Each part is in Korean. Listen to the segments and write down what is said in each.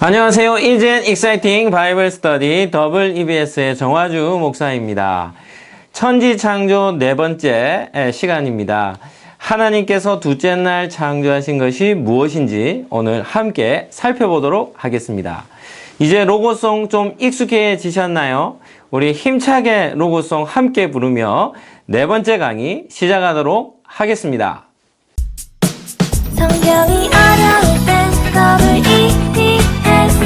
안녕하세요. 이젠 익사이팅 바이블 스터디 더블 EBS의 정화주 목사입니다. 천지창조 네 번째 시간입니다. 하나님께서 둘째 날 창조하신 것이 무엇인지 오늘 함께 살펴보도록 하겠습니다. 이제 로고송 좀 익숙해지셨나요? 우리 힘차게 로고송 함께 부르며 네 번째 강의 시작하도록 하겠습니다. 성경이 어려울 땐 더블 EBS,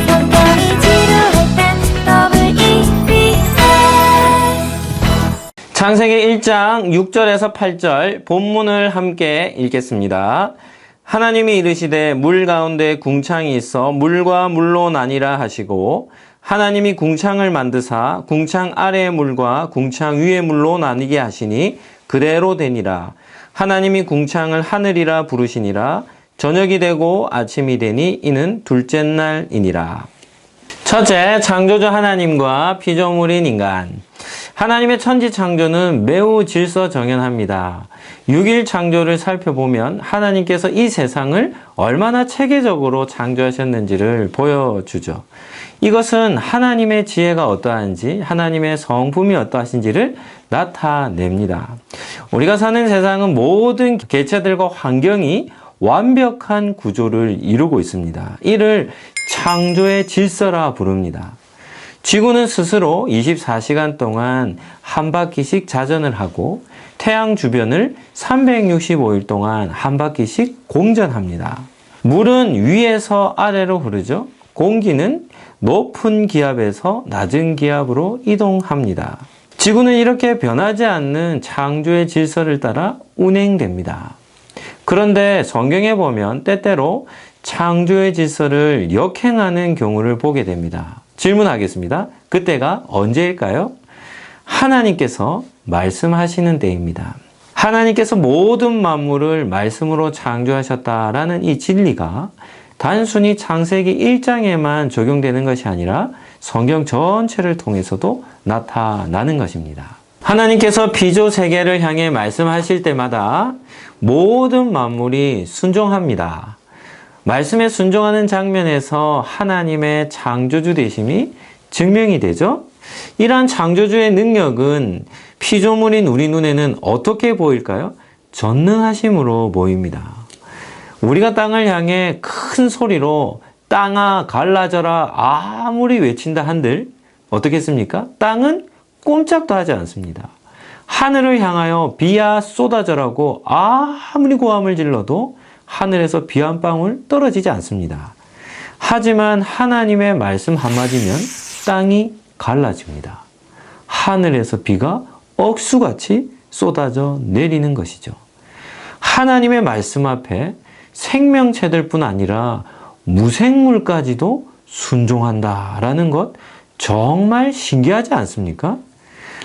성경이 지루할 땐 더블 EBS. 창세기 1장 6절에서 8절 본문을 함께 읽겠습니다. 하나님이 이르시되 물 가운데 궁창이 있어 물과 물로 나뉘라 하시고 하나님이 궁창을 만드사 궁창 아래의 물과 궁창 위의 물로 나뉘게 하시니 그대로 되니라. 하나님이 궁창을 하늘이라 부르시니라. 저녁이 되고 아침이 되니 이는 둘째 날이니라. 첫째, 창조주 하나님과 피조물인 인간. 하나님의 천지 창조는 매우 질서정연합니다. 6일 창조를 살펴보면 하나님께서 이 세상을 얼마나 체계적으로 창조하셨는지를 보여주죠. 이것은 하나님의 지혜가 어떠한지, 하나님의 성품이 어떠하신지를 나타냅니다. 우리가 사는 세상은 모든 개체들과 환경이 완벽한 구조를 이루고 있습니다. 이를 창조의 질서라 부릅니다. 지구는 스스로 24시간 동안 한 바퀴씩 자전을 하고 태양 주변을 365일 동안 한 바퀴씩 공전합니다. 물은 위에서 아래로 흐르죠. 공기는 높은 기압에서 낮은 기압으로 이동합니다. 지구는 이렇게 변하지 않는 창조의 질서를 따라 운행됩니다. 그런데 성경에 보면 때때로 창조의 질서를 역행하는 경우를 보게 됩니다. 질문하겠습니다. 그때가 언제일까요? 하나님께서 말씀하시는 때입니다. 하나님께서 모든 만물을 말씀으로 창조하셨다라는 이 진리가 단순히 창세기 1장에만 적용되는 것이 아니라 성경 전체를 통해서도 나타나는 것입니다. 하나님께서 피조 세계를 향해 말씀하실 때마다 모든 만물이 순종합니다. 말씀에 순종하는 장면에서 하나님의 창조주 되심이 증명이 되죠. 이러한 창조주의 능력은 피조물인 우리 눈에는 어떻게 보일까요? 전능하심으로 보입니다. 우리가 땅을 향해 큰 소리로 땅아 갈라져라 아무리 외친다 한들 어떻겠습니까? 땅은 꼼짝도 하지 않습니다. 하늘을 향하여 비야 쏟아져라고 아무리 고함을 질러도 하늘에서 비 한 방울 떨어지지 않습니다. 하지만 하나님의 말씀 한마디면 땅이 갈라집니다. 하늘에서 비가 억수같이 쏟아져 내리는 것이죠. 하나님의 말씀 앞에 생명체들뿐 아니라 무생물까지도 순종한다라는 것 정말 신기하지 않습니까?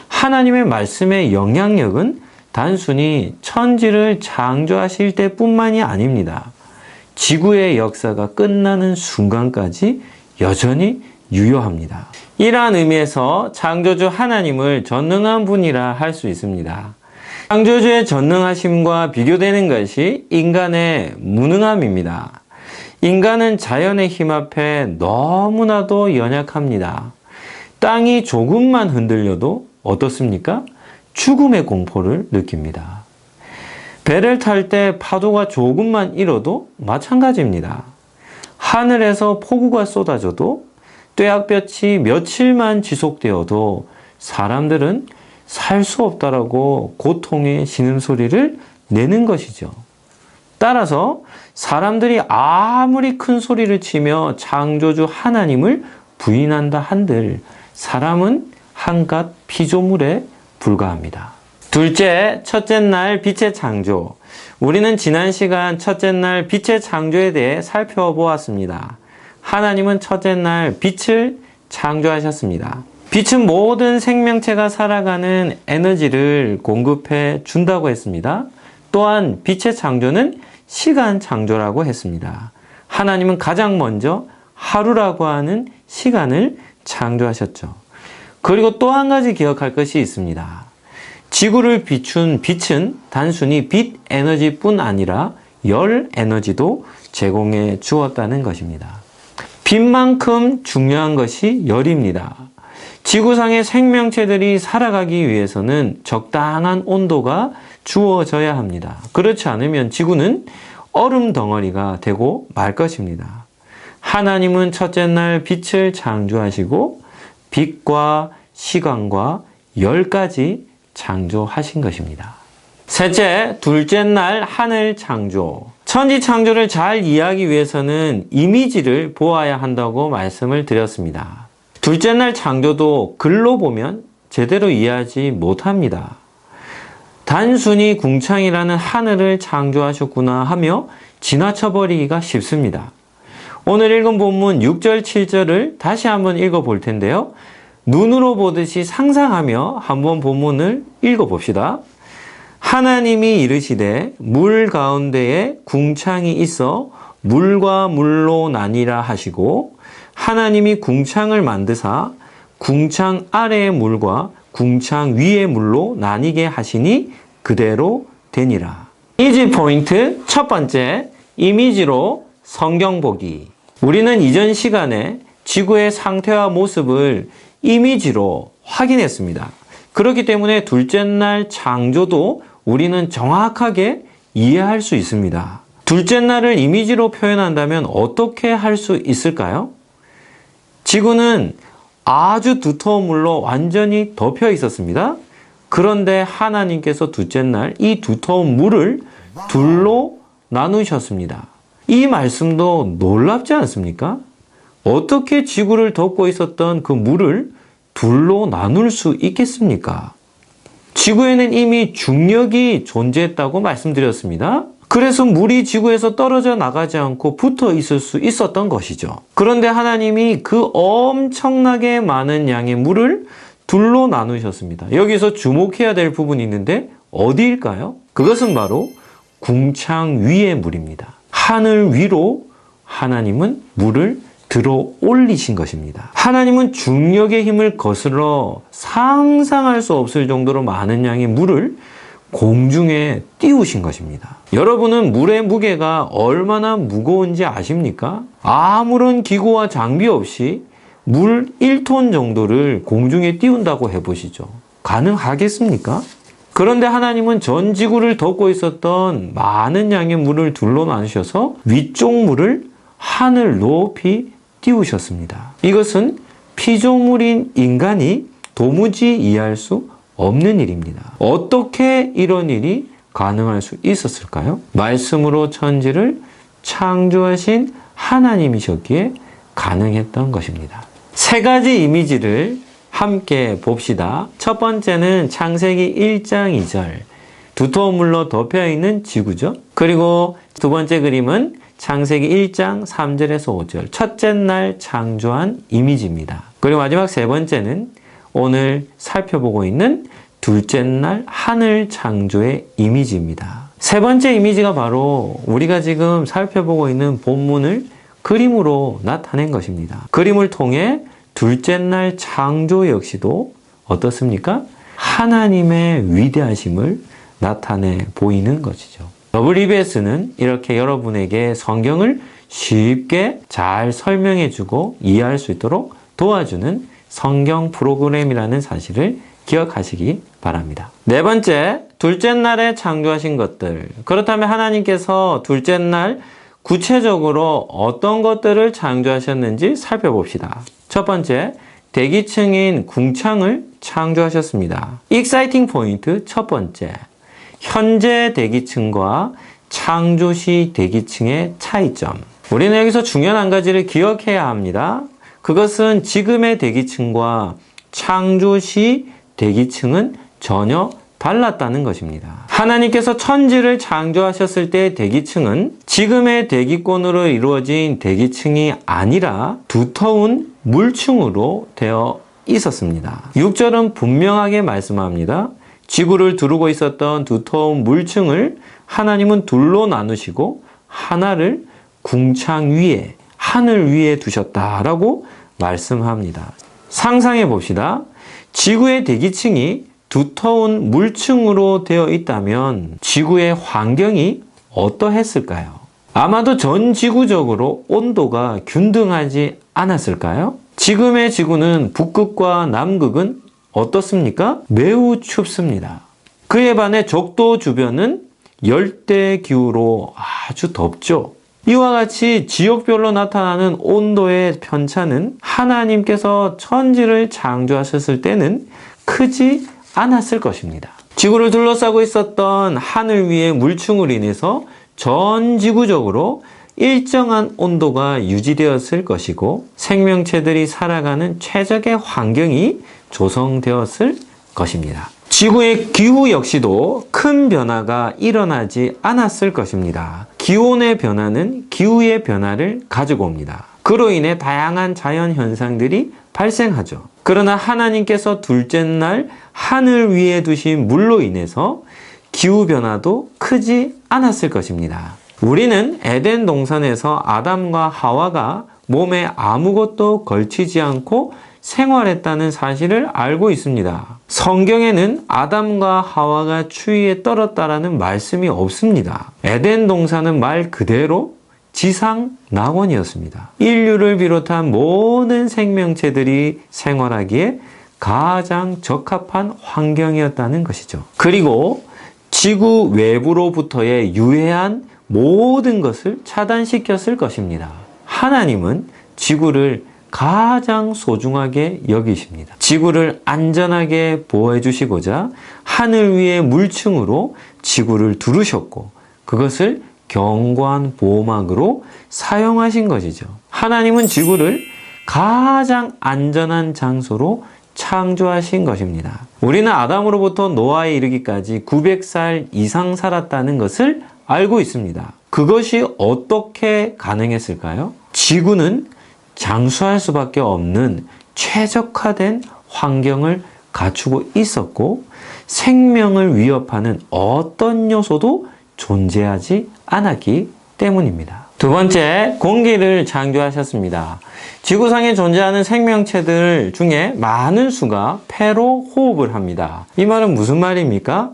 하나님의 말씀의 영향력은 단순히 천지를 창조하실 때뿐만이 아닙니다. 지구의 역사가 끝나는 순간까지 여전히 유효합니다. 이러한 의미에서 창조주 하나님을 전능한 분이라 할 수 있습니다. 창조주의 전능하심과 비교되는 것이 인간의 무능함입니다. 인간은 자연의 힘 앞에 너무나도 연약합니다. 땅이 조금만 흔들려도 어떻습니까? 죽음의 공포를 느낍니다. 배를 탈 때 파도가 조금만 일어도 마찬가지입니다. 하늘에서 폭우가 쏟아져도 뙤약볕이 며칠만 지속되어도 사람들은 살 수 없다라고 고통의 신음소리를 내는 것이죠. 따라서 사람들이 아무리 큰 소리를 치며 창조주 하나님을 부인한다 한들 사람은 한갓 피조물에 불과합니다. 둘째, 첫째 날 빛의 창조. 우리는 지난 시간 첫째 날 빛의 창조에 대해 살펴보았습니다. 하나님은 첫째 날 빛을 창조하셨습니다. 빛은 모든 생명체가 살아가는 에너지를 공급해 준다고 했습니다. 또한 빛의 창조는 시간 창조라고 했습니다. 하나님은 가장 먼저 하루라고 하는 시간을 창조하셨죠. 그리고 또 한 가지 기억할 것이 있습니다. 지구를 비춘 빛은 단순히 빛 에너지뿐 아니라 열 에너지도 제공해 주었다는 것입니다. 빛만큼 중요한 것이 열입니다. 지구상의 생명체들이 살아가기 위해서는 적당한 온도가 주어져야 합니다. 그렇지 않으면 지구는 얼음 덩어리가 되고 말 것입니다. 하나님은 첫째 날 빛을 창조하시고 빛과 시간과 열까지 창조하신 것입니다. 셋째, 둘째 날 하늘 창조. 천지 창조를 잘 이해하기 위해서는 이미지를 보아야 한다고 말씀을 드렸습니다. 둘째 날 창조도 글로 보면 제대로 이해하지 못합니다. 단순히 궁창이라는 하늘을 창조하셨구나 하며 지나쳐버리기가 쉽습니다. 오늘 읽은 본문 6절, 7절을 다시 한번 읽어볼 텐데요. 눈으로 보듯이 상상하며 한번 본문을 읽어봅시다. 하나님이 이르시되 물 가운데에 궁창이 있어 물과 물로 나뉘라 하시고 하나님이 궁창을 만드사 궁창 아래의 물과 궁창 위의 물로 나뉘게 하시니 그대로 되니라. 이지 포인트 첫 번째, 이미지로 성경 보기. 우리는 이전 시간에 지구의 상태와 모습을 이미지로 확인했습니다. 그렇기 때문에 둘째 날 창조도 우리는 정확하게 이해할 수 있습니다. 둘째 날을 이미지로 표현한다면 어떻게 할 수 있을까요? 지구는 아주 두터운 물로 완전히 덮여 있었습니다. 그런데 하나님께서 둘째 날 이 두터운 물을 둘로 나누셨습니다. 이 말씀도 놀랍지 않습니까? 어떻게 지구를 덮고 있었던 그 물을 둘로 나눌 수 있겠습니까? 지구에는 이미 중력이 존재했다고 말씀드렸습니다. 그래서 물이 지구에서 떨어져 나가지 않고 붙어 있을 수 있었던 것이죠. 그런데 하나님이 그 엄청나게 많은 양의 물을 둘로 나누셨습니다. 여기서 주목해야 될 부분이 있는데 어디일까요? 그것은 바로 궁창 위의 물입니다. 하늘 위로 하나님은 물을 들어 올리신 것입니다. 하나님은 중력의 힘을 거슬러 상상할 수 없을 정도로 많은 양의 물을 공중에 띄우신 것입니다. 여러분은 물의 무게가 얼마나 무거운지 아십니까? 아무런 기구와 장비 없이 물 1톤 정도를 공중에 띄운다고 해보시죠. 가능하겠습니까? 그런데 하나님은 전 지구를 덮고 있었던 많은 양의 물을 둘로 나누셔서 위쪽 물을 하늘 높이 띄우셨습니다. 이것은 피조물인 인간이 도무지 이해할 수 없는 일입니다. 어떻게 이런 일이 가능할 수 있었을까요? 말씀으로 천지를 창조하신 하나님이셨기에 가능했던 것입니다. 세 가지 이미지를 함께 봅시다. 첫 번째는 창세기 1장 2절. 두터운 물로 덮여 있는 지구죠. 그리고 두 번째 그림은 창세기 1장 3절에서 5절. 첫째 날 창조한 이미지입니다. 그리고 마지막 세 번째는 오늘 살펴보고 있는 둘째 날 하늘 창조의 이미지입니다. 세 번째 이미지가 바로 우리가 지금 살펴보고 있는 본문을 그림으로 나타낸 것입니다. 그림을 통해 둘째 날 창조 역시도 어떻습니까? 하나님의 위대하심을 나타내 보이는 것이죠. WBS는 이렇게 여러분에게 성경을 쉽게 잘 설명해주고 이해할 수 있도록 도와주는 성경 프로그램이라는 사실을 기억하시기 바랍니다. 네 번째, 둘째 날에 창조하신 것들. 그렇다면 하나님께서 둘째 날 구체적으로 어떤 것들을 창조하셨는지 살펴봅시다. 첫 번째, 대기층인 궁창을 창조하셨습니다. 익사이팅 포인트 첫 번째, 현재 대기층과 창조 시 대기층의 차이점. 우리는 여기서 중요한 한 가지를 기억해야 합니다. 그것은 지금의 대기층과 창조 시 대기층은 전혀 달랐다는 것입니다. 하나님께서 천지를 창조하셨을 때의 대기층은 지금의 대기권으로 이루어진 대기층이 아니라 두터운 물층으로 되어 있었습니다. 6절은 분명하게 말씀합니다. 지구를 두르고 있었던 두터운 물층을 하나님은 둘로 나누시고 하나를 궁창 위에, 하늘 위에 두셨다라고 말씀합니다. 상상해 봅시다. 지구의 대기층이 두터운 물층으로 되어 있다면 지구의 환경이 어떠했을까요? 아마도 전 지구적으로 온도가 균등하지 않았을까요? 지금의 지구는 북극과 남극은 어떻습니까? 매우 춥습니다. 그에 반해 적도 주변은 열대 기후로 아주 덥죠. 이와 같이 지역별로 나타나는 온도의 편차는 하나님께서 천지를 창조하셨을 때는 크지 않았을 것입니다. 지구를 둘러싸고 있었던 하늘 위의 물층으로 인해서 전 지구적으로 일정한 온도가 유지되었을 것이고 생명체들이 살아가는 최적의 환경이 조성되었을 것입니다. 지구의 기후 역시도 큰 변화가 일어나지 않았을 것입니다. 기온의 변화는 기후의 변화를 가지고 옵니다. 그로 인해 다양한 자연 현상들이 발생하죠. 그러나 하나님께서 둘째 날 하늘 위에 두신 물로 인해서 기후 변화도 크지 않았을 것입니다. 우리는 에덴 동산에서 아담과 하와가 몸에 아무것도 걸치지 않고 생활했다는 사실을 알고 있습니다. 성경에는 아담과 하와가 추위에 떨었다라는 말씀이 없습니다. 에덴 동산은 말 그대로 지상 낙원이었습니다. 인류를 비롯한 모든 생명체들이 생활하기에 가장 적합한 환경이었다는 것이죠. 그리고 지구 외부로부터의 유해한 모든 것을 차단시켰을 것입니다. 하나님은 지구를 가장 소중하게 여기십니다. 지구를 안전하게 보호해 주시고자 하늘 위의 물층으로 지구를 두르셨고 그것을 견고한 보호막으로 사용하신 것이죠. 하나님은 지구를 가장 안전한 장소로 창조하신 것입니다. 우리는 아담으로부터 노아에 이르기까지 900살 이상 살았다는 것을 알고 있습니다. 그것이 어떻게 가능했을까요? 지구는 장수할 수밖에 없는 최적화된 환경을 갖추고 있었고 생명을 위협하는 어떤 요소도 존재하지 않았기 때문입니다. 두 번째, 공기를 창조하셨습니다. 지구상에 존재하는 생명체들 중에 많은 수가 폐로 호흡을 합니다. 이 말은 무슨 말입니까?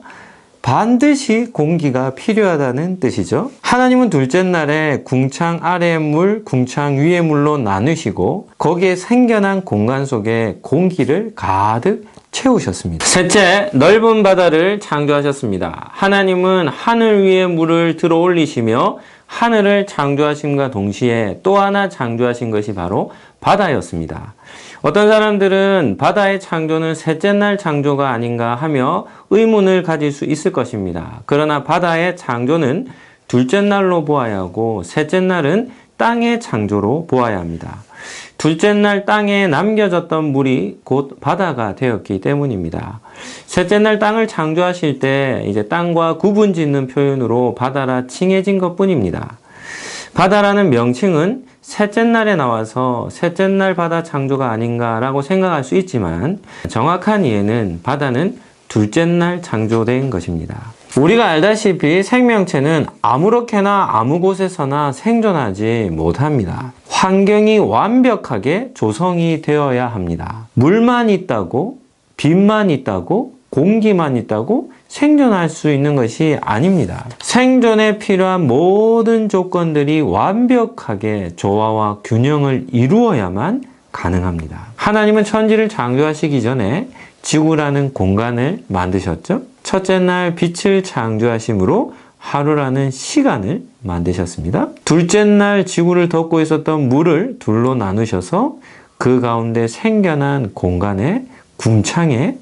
반드시 공기가 필요하다는 뜻이죠. 하나님은 둘째 날에 궁창 아래의 물, 궁창 위의 물로 나누시고 거기에 생겨난 공간 속에 공기를 가득 채우셨습니다. 셋째, 넓은 바다를 창조하셨습니다. 하나님은 하늘 위의 물을 들어 올리시며 하늘을 창조하심과 동시에 또 하나 창조하신 것이 바로 바다였습니다. 어떤 사람들은 바다의 창조는 셋째 날 창조가 아닌가 하며 의문을 가질 수 있을 것입니다. 그러나 바다의 창조는 둘째 날로 보아야 하고 셋째 날은 땅의 창조로 보아야 합니다. 둘째 날 땅에 남겨졌던 물이 곧 바다가 되었기 때문입니다. 셋째 날 땅을 창조하실 때 이제 땅과 구분 짓는 표현으로 바다라 칭해진 것 뿐입니다. 바다라는 명칭은 셋째 날에 나와서 셋째 날 바다 창조가 아닌가라고 생각할 수 있지만 정확한 이해는 바다는 둘째 날 창조된 것입니다. 우리가 알다시피 생명체는 아무렇게나 아무 곳에서나 생존하지 못합니다. 환경이 완벽하게 조성이 되어야 합니다. 물만 있다고, 빛만 있다고, 공기만 있다고 생존할 수 있는 것이 아닙니다. 생존에 필요한 모든 조건들이 완벽하게 조화와 균형을 이루어야만 가능합니다. 하나님은 천지를 창조하시기 전에 지구라는 공간을 만드셨죠. 첫째 날 빛을 창조하심으로 하루라는 시간을 만드셨습니다. 둘째 날 지구를 덮고 있었던 물을 둘로 나누셔서 그 가운데 생겨난 공간에 궁창에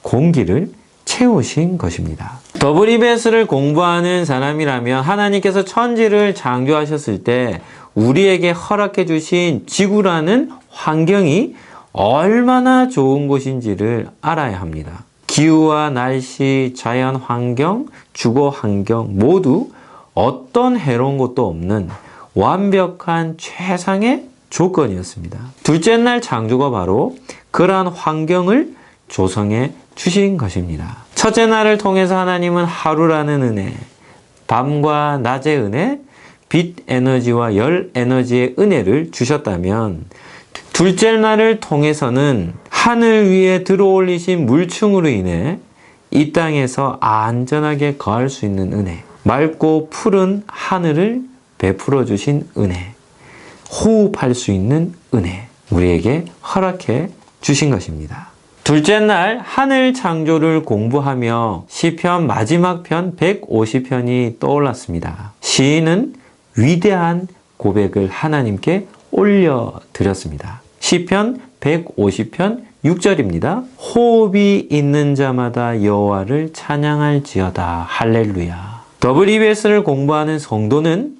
공기를 채우신 것입니다. WBS를 공부하는 사람이라면 하나님께서 천지를 창조하셨을 때 우리에게 허락해 주신 지구라는 환경이 얼마나 좋은 곳인지를 알아야 합니다. 기후와 날씨, 자연 환경, 주거 환경 모두 어떤 해로운 것도 없는 완벽한 최상의 조건이었습니다. 둘째 날 창조가 바로 그러한 환경을 조성해 주신 것입니다. 첫째 날을 통해서 하나님은 하루라는 은혜, 밤과 낮의 은혜, 빛 에너지와 열 에너지의 은혜를 주셨다면 둘째 날을 통해서는 하늘 위에 들어올리신 물층으로 인해 이 땅에서 안전하게 거할 수 있는 은혜, 맑고 푸른 하늘을 베풀어 주신 은혜, 호흡할 수 있는 은혜, 우리에게 허락해 주신 것입니다. 둘째 날 하늘 창조를 공부하며 시편 마지막 편 150편이 떠올랐습니다. 시인은 위대한 고백을 하나님께 올려드렸습니다. 시편 150편 6절입니다. 호흡이 있는 자마다 여호와를 찬양할지어다. 할렐루야. WBS를 공부하는 성도는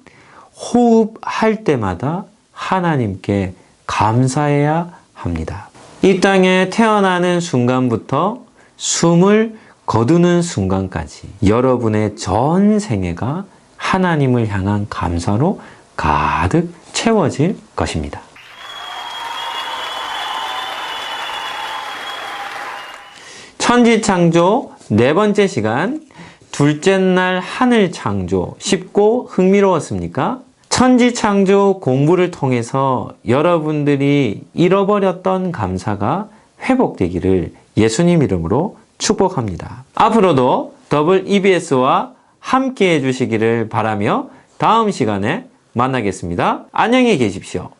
호흡할 때마다 하나님께 감사해야 합니다. 이 땅에 태어나는 순간부터 숨을 거두는 순간까지 여러분의 전 생애가 하나님을 향한 감사로 가득 채워질 것입니다. 천지창조 네 번째 시간, 둘째 날 하늘 창조, 쉽고 흥미로웠습니까? 천지창조 공부를 통해서 여러분들이 잃어버렸던 감사가 회복되기를 예수님 이름으로 축복합니다. 앞으로도 WBS와 함께 해주시기를 바라며 다음 시간에 만나겠습니다. 안녕히 계십시오.